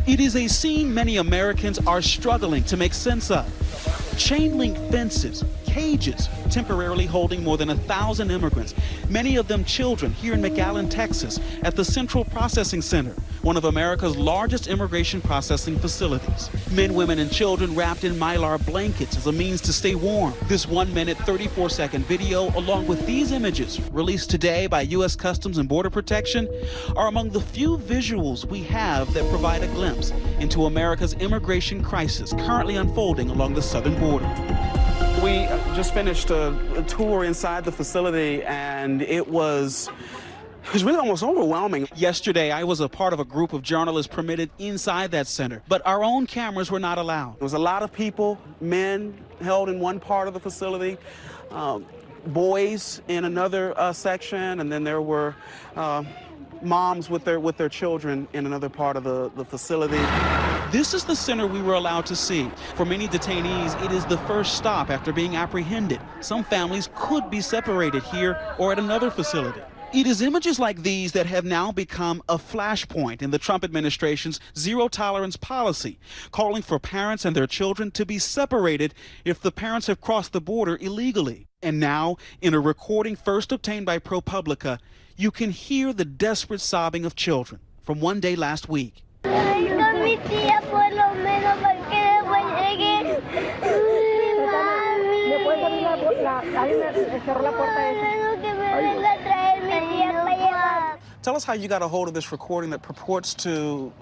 It is a scene many Americans are struggling to make sense of. Chain link fences, cages, temporarily holding more than 1,000 immigrants, many of them children, here in McAllen, Texas, at the Central Processing Center, one of America's largest immigration processing facilities. Men, women, and children wrapped in Mylar blankets as a means to stay warm. This 1-minute, 34-second video, along with these images, released today by U.S. Customs and Border Protection, are among the few visuals we have that provide a glimpse into America's immigration crisis currently unfolding along the southern border. We just finished a tour inside the facility, and it was really almost overwhelming. Yesterday, I was a part of a group of journalists permitted inside that center, but our own cameras were not allowed. There was a lot of people, men held in one part of the facility, boys in another section, and then there were moms with their children in another part of the facility. This is the center we were allowed to see. For many detainees, it is the first stop after being apprehended. Some families could be separated here or at another facility. It is images like these that have now become a flashpoint in the Trump administration's zero-tolerance policy, calling for parents and their children to be separated if the parents have crossed the border illegally. And now, in a recording first obtained by ProPublica, you can hear the desperate sobbing of children from one day last week. Tell us how you got a hold of this recording that purports to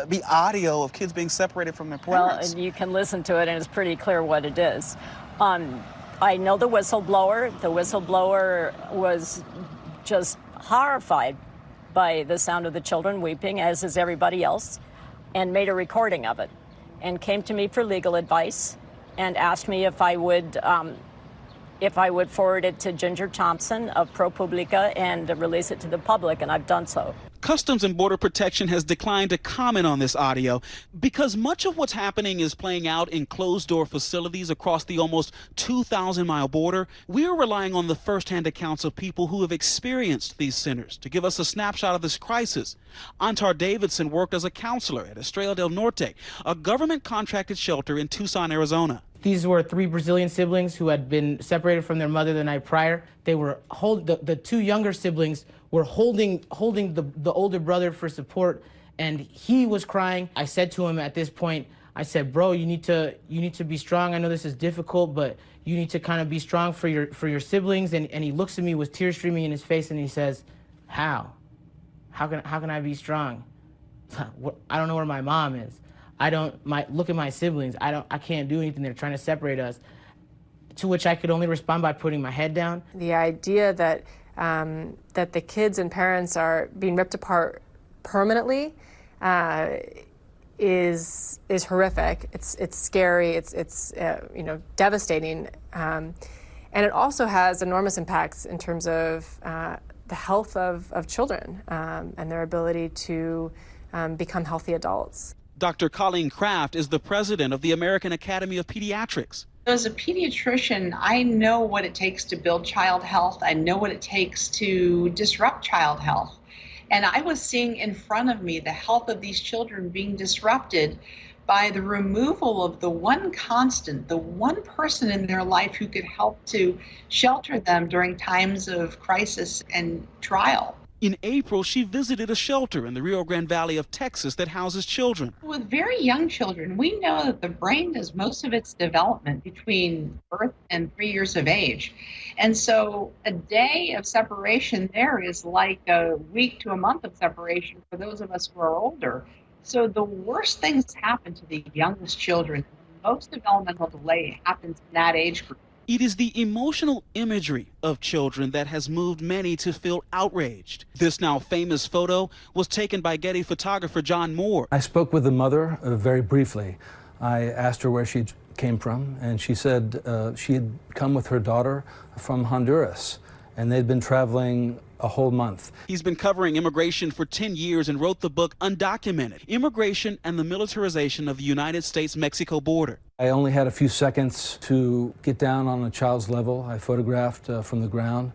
be audio of kids being separated from their parents. Well, you can listen to it, and it's pretty clear what it is. I know the whistleblower. The whistleblower was just horrified by the sound of the children weeping, as is everybody else, and made a recording of it, and came to me for legal advice and asked me if I would forward it to Ginger Thompson of ProPublica and release it to the public, and I've done so. Customs and Border Protection has declined to comment on this audio because much of what's happening is playing out in closed-door facilities across the almost 2,000-mile border. We are relying on the first-hand accounts of people who have experienced these centers to give us a snapshot of this crisis. Antar Davidson worked as a counselor at Estrella del Norte, a government-contracted shelter in Tucson, Arizona. These were 3 Brazilian siblings who had been separated from their mother the night prior. They were the 2 younger siblings were holding the older brother for support, and he was crying. I said to him at this point, I said, "Bro, you need to be strong. I know this is difficult, but you need to kind of be strong for your siblings." And he looks at me with tears streaming in his face, and he says, How can I be strong? I don't know where my mom is. Look at my siblings. I can't do anything. They're trying to separate us." To which I could only respond by putting my head down. The idea that the kids and parents are being ripped apart permanently is horrific. It's scary. It's devastating, and it also has enormous impacts in terms of the health of children and their ability to become healthy adults. Dr. Colleen Kraft is the president of the American Academy of Pediatrics. As a pediatrician, I know what it takes to build child health. I know what it takes to disrupt child health. And I was seeing in front of me the health of these children being disrupted by the removal of the one constant, the one person in their life who could help to shelter them during times of crisis and trial. In April, she visited a shelter in the Rio Grande Valley of Texas that houses children. With very young children, we know that the brain does most of its development between birth and 3 years of age. And so a day of separation there is like a week to a month of separation for those of us who are older. So the worst things happen to the youngest children. Most developmental delay happens in that age group. It is the emotional imagery of children that has moved many to feel outraged. This now famous photo was taken by Getty photographer John Moore. I spoke with the mother very briefly. I asked her where she came from, and she said she had come with her daughter from Honduras, and they'd been traveling a whole month. He's been covering immigration for 10 years and wrote the book Undocumented: Immigration and the Militarization of the United States-Mexico Border. I only had a few seconds to get down on a child's level. I photographed from the ground,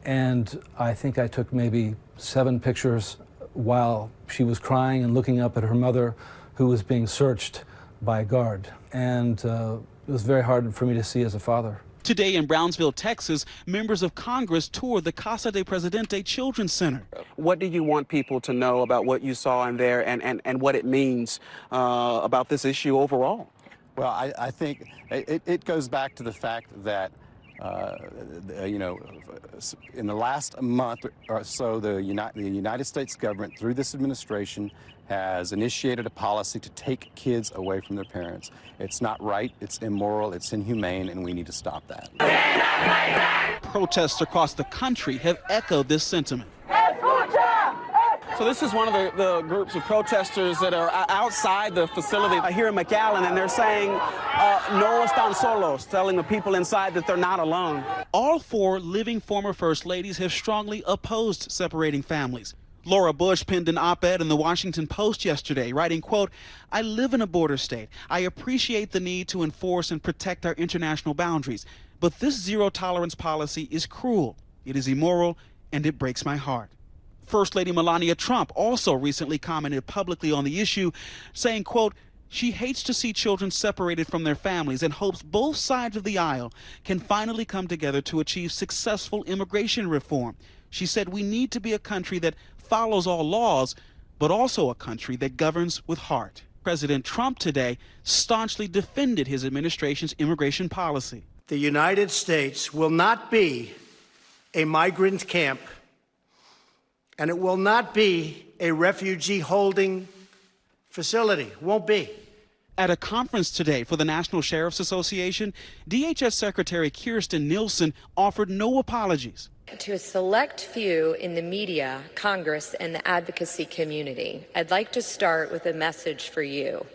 and I think I took maybe 7 pictures while she was crying and looking up at her mother, who was being searched by a guard. And it was very hard for me to see as a father. Today in Brownsville, Texas, members of Congress toured the Casa de Presidente Children's Center. What do you want people to know about what you saw in there and what it means about this issue overall? Well, I think it goes back to the fact that, you know, in the last month or so, the United States government, through this administration, has initiated a policy to take kids away from their parents. It's not right, it's immoral, it's inhumane, and we need to stop that. Protests across the country have echoed this sentiment. So this is one of the groups of protesters that are outside the facility here in McAllen, and they're saying, no están solos, telling the people inside that they're not alone. All four living former First Ladies have strongly opposed separating families. Laura Bush penned an op-ed in the Washington Post yesterday, writing, quote, "I live in a border state. I appreciate the need to enforce and protect our international boundaries, but this zero-tolerance policy is cruel, it is immoral, and it breaks my heart." First Lady Melania Trump also recently commented publicly on the issue, saying, quote, "She hates to see children separated from their families and hopes both sides of the aisle can finally come together to achieve successful immigration reform. She said we need to be a country that follows all laws, but also a country that governs with heart." President Trump today staunchly defended his administration's immigration policy. The United States will not be a migrant camp, and it will not be a refugee holding facility. Won't be. At a conference today for the National Sheriff's Association, DHS Secretary Kirstjen Nielsen offered no apologies. To a select few in the media, Congress, and the advocacy community, I'd like to start with a message for you.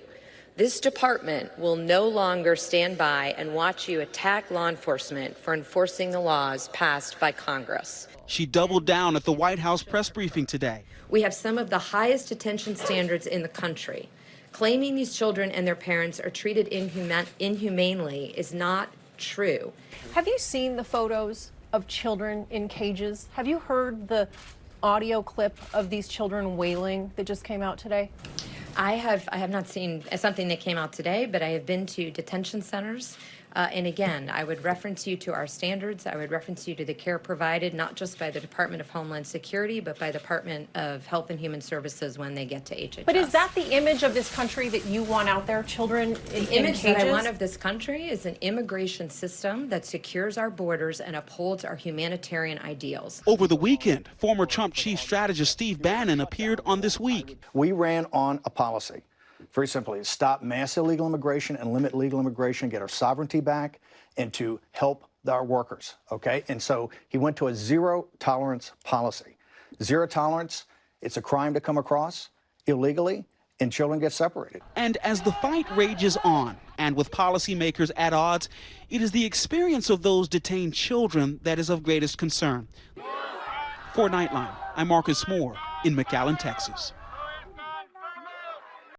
This department will no longer stand by and watch you attack law enforcement for enforcing the laws passed by Congress. She doubled down at the White House press briefing today. We have some of the highest detention standards in the country. Claiming these children and their parents are treated inhumanely is not true. Have you seen the photos of children in cages? Have you heard the audio clip of these children wailing that just came out today? I have not seen something that came out today, but I have been to detention centers. And again, I would reference you to our standards. I would reference you to the care provided, not just by the Department of Homeland Security, but by the Department of Health and Human Services when they get to HHS. But is that the image of this country that you want out there, children in The image cages? that I want of this country is an immigration system that secures our borders and upholds our humanitarian ideals. Over the weekend, former Trump chief strategist Steve Bannon appeared on This Week. We ran on a policy, very simply, to stop mass illegal immigration and limit legal immigration, get our sovereignty back, and to help our workers, okay? And so he went to a zero-tolerance policy. Zero tolerance, it's a crime to come across illegally, and children get separated. And as the fight rages on, and with policymakers at odds, it is the experience of those detained children that is of greatest concern. For Nightline, I'm Marcus Moore in McAllen, Texas.